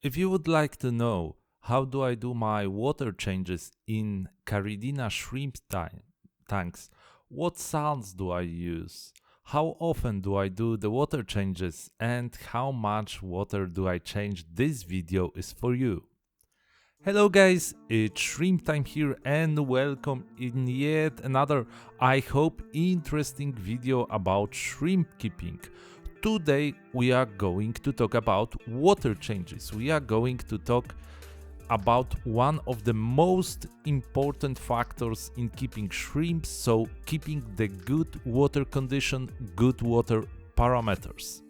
If you would like to know how do I do my water changes in Caridina shrimp tanks, what salts do I use, how often do I do the water changes, and how much water do I change, this video is for you. Hello guys, it's Shrimp Time here and welcome in yet another, I hope, interesting video about shrimp keeping. Today we are going to talk about water changes. We are going to talk about one of the most important factors in keeping shrimps, so keeping the good water condition, good water parameters.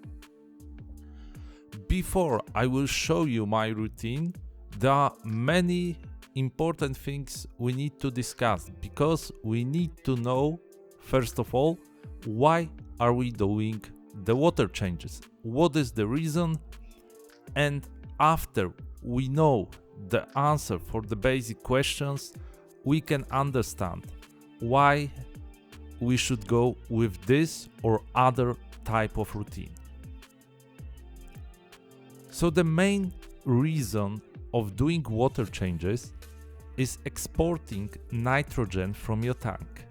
Before I will show you my routine, there are many important things we need to discuss, because we need to know, first of all, why are we doing the water changes, what is the reason, and after we know the answer for the basic questions, we can understand why we should go with this or other type of routine. So the main reason of doing water changes is exporting nitrogen from your tank.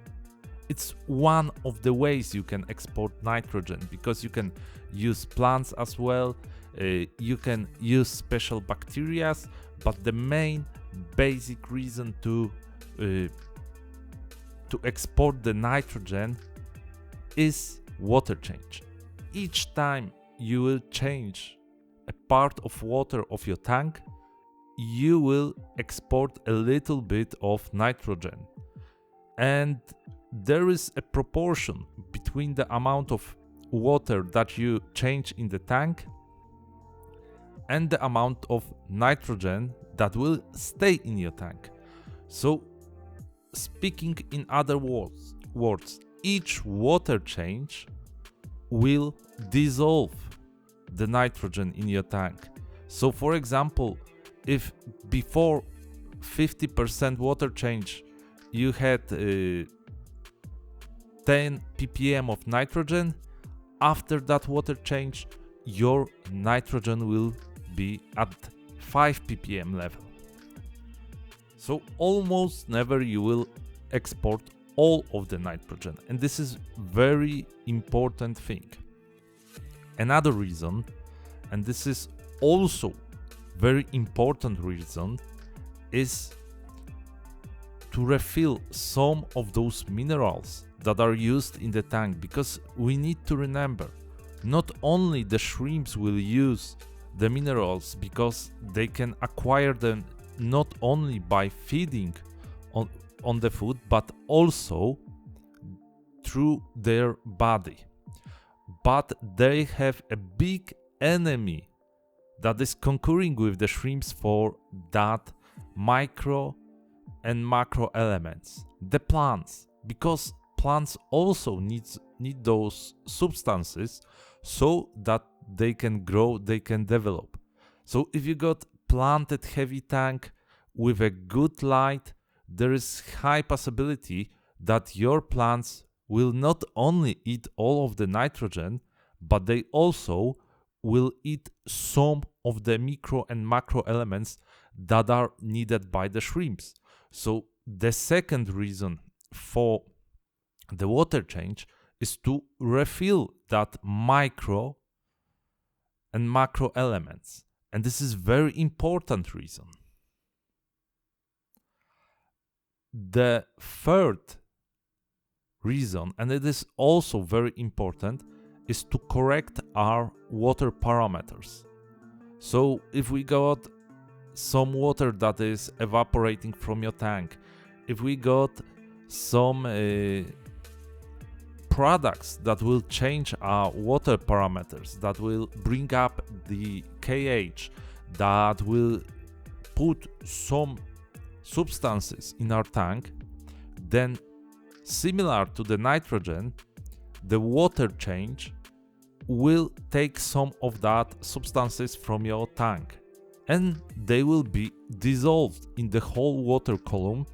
It's one of the ways you can export nitrogen, because you can use plants as well, you can use special bacteria, but the main basic reason to export the nitrogen is water change. Each time you will change a part of water of your tank, you will export a little bit of nitrogen, and there is a proportion between the amount of water that you change in the tank and the amount of nitrogen that will stay in your tank. So, speaking in other words, each water change will dissolve the nitrogen in your tank. So, for example, if before 50% water change you had 10 ppm of nitrogen, after that water change your nitrogen will be at 5 ppm level. So almost never you will export all of the nitrogen, and this is very important thing. Another reason, and this is also very important reason, is to refill some of those minerals that are used in the tank, because we need to remember, not only the shrimps will use the minerals because they can acquire them not only by feeding on the food, but also through their body. But they have a big enemy that is concurring with the shrimps for that micro and macro elements, the plants, because plants also need those substances so that they can grow, they can develop. So if you got planted heavy tank with a good light, there is high possibility that your plants will not only eat all of the nitrogen, but they also will eat some of the micro and macro elements that are needed by the shrimps. So the second reason for the water change is to refill that micro and macro elements, and this is very important reason. The third reason, and it is also very important, is to correct our water parameters. So if we got some water that is evaporating from your tank, if we got some products that will change our water parameters, that will bring up the KH, that will put some substances in our tank, then similar to the nitrogen, the water change will take some of that substances from your tank, and they will be dissolved in the whole water column,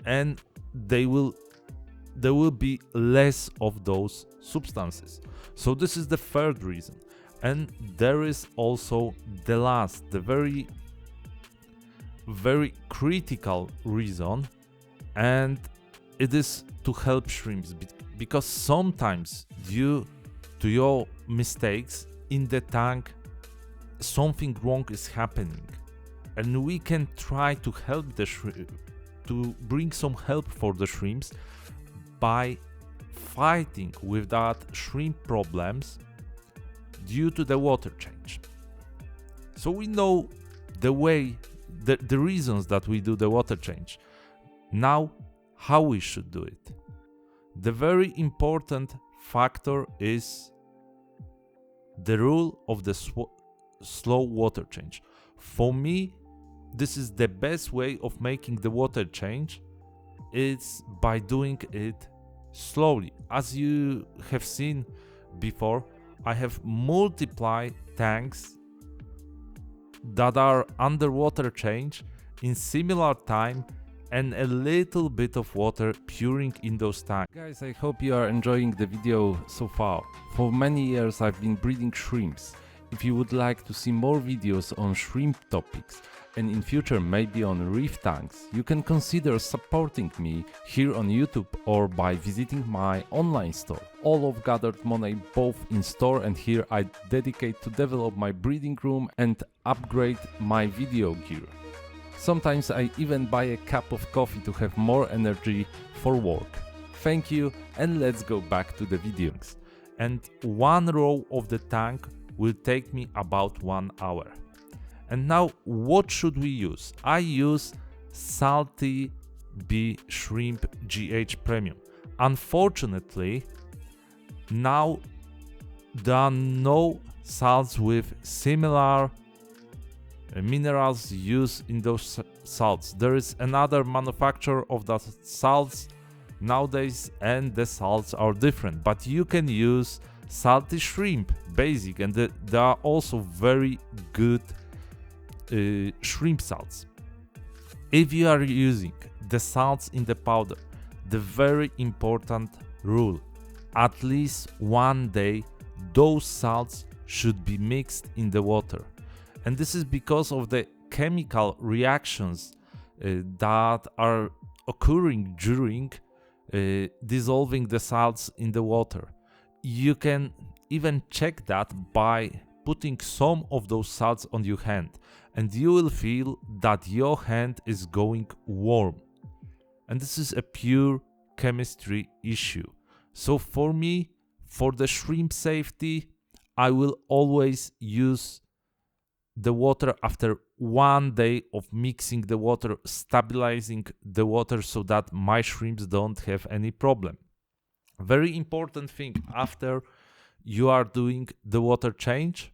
and there will be less of those substances. So this is the third reason. And there is also the last, the very critical reason, and it is to help shrimps, because sometimes due to your mistakes in the tank something wrong is happening, and we can try to help the to bring some help for the shrimps by fighting with that shrimp problems due to the water change. So we know the way, the reasons that we do the water change. Now, how we should do it. The very important factor is the rule of the slow water change. For me, this is the best way of making the water change. It's by doing it slowly. As you have seen before, I have multiple tanks that are underwater change in similar time, and a little bit of water pouring in those tanks. Guys, I hope you are enjoying the video so far. For many years I've been breeding shrimps. If you would like to see more videos on shrimp topics, and in future maybe on reef tanks, you can consider supporting me here on YouTube or by visiting my online store. All of gathered money both in store and here I dedicate to develop my breeding room and upgrade my video gear. Sometimes I even buy a cup of coffee to have more energy for work. Thank you, and let's go back to the videos. And one row of the tank will take me about 1 hour. And now what should we use? I use Salty Bee Shrimp GH Premium. Unfortunately, now there are no salts with similar minerals used in those salts. There is another manufacturer of that salts nowadays, and the salts are different, but you can use Salty Shrimp basic, and there are also very good shrimp salts. If you are using the salts in the powder, the very important rule, at least 1 day those salts should be mixed in the water. And this is because of the chemical reactions that are occurring during dissolving the salts in the water. You can even check that by putting some of those salts on your hand, and you will feel that your hand is going warm. And this is a pure chemistry issue. So for me, for the shrimp safety, I will always use the water after 1 day of mixing the water, stabilizing the water so that my shrimps don't have any problem. Very important thing after you are doing the water change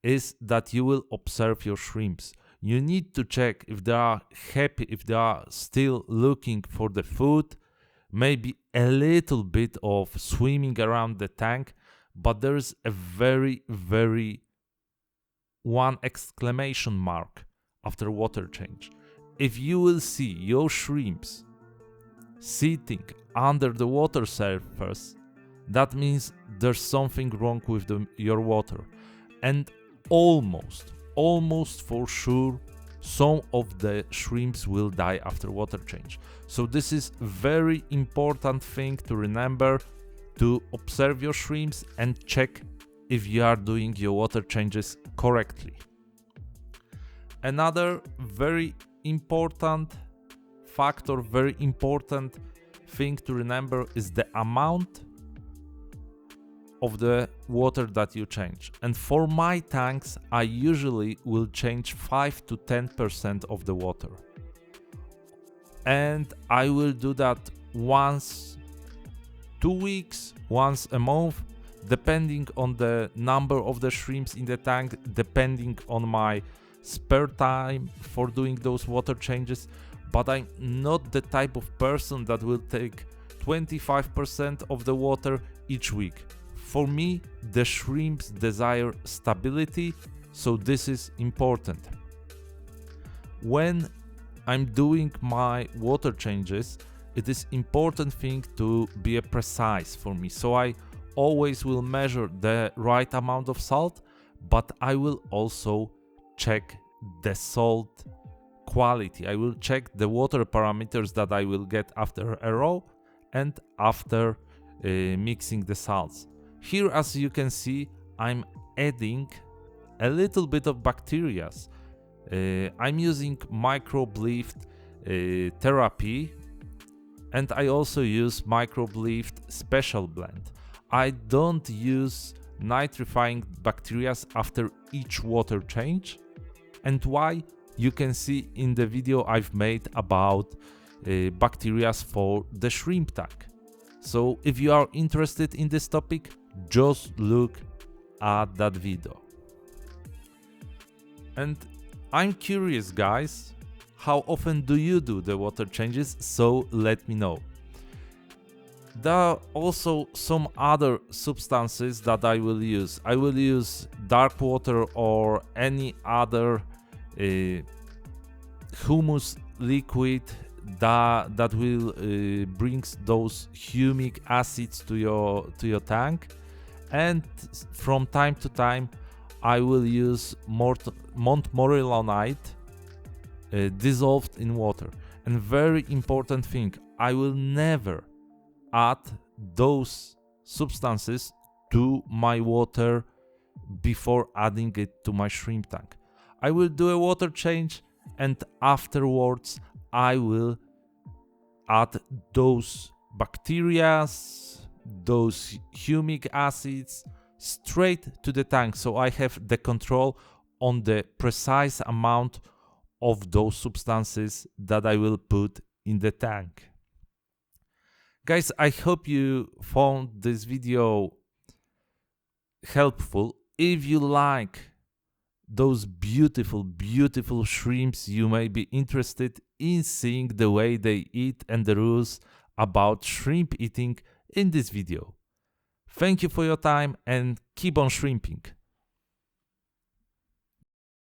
is that you will observe your shrimps. You need to check if they are happy, if they are still looking for the food, maybe a little bit of swimming around the tank, but there's a very one exclamation mark after water change. If you will see your shrimps sitting under the water surface, that means there's something wrong with your water. And almost for sure some of the shrimps will die after water change. So this is very important thing to remember, to observe your shrimps and check if you are doing your water changes correctly. Another very important factor, very important thing to remember is the amount of the water that you change. And for my tanks, I usually will change 5 to 10% of the water. And I will do that once 2 weeks, once a month, depending on the number of the shrimps in the tank, depending on my spare time for doing those water changes. But I'm not the type of person that will take 25% of the water each week. For me, the shrimps desire stability, so this is important. When I'm doing my water changes, it is important thing to be precise for me. So I always will measure the right amount of salt, but I will also check the salt quality. I will check the water parameters that I will get after a row and after mixing the salts. Here, as you can see, I'm adding a little bit of bacteria. I'm using microbe-leafed therapy, and I also use microbe-leafed special blend. I don't use nitrifying bacteria after each water change. And why? You can see in the video I've made about bacteria for the shrimp tank. So if you are interested in this topic, just look at that video. And I'm curious, guys, how often do you do the water changes? So let me know. There are also some other substances that I will use. I will use dark water or any other humus liquid that will brings those humic acids to your tank, and from time to time I will use montmorillonite dissolved in water. And very important thing, I will never add those substances to my water before adding it to my shrimp tank. I will do a water change, and afterwards I will add those bacteria, those humic acids straight to the tank, so I have the control on the precise amount of those substances that I will put in the tank. Guys, I hope you found this video helpful. If you like those beautiful shrimps, you may be interested in seeing the way they eat and the rules about shrimp eating in this video. Thank you for your time and keep on shrimping.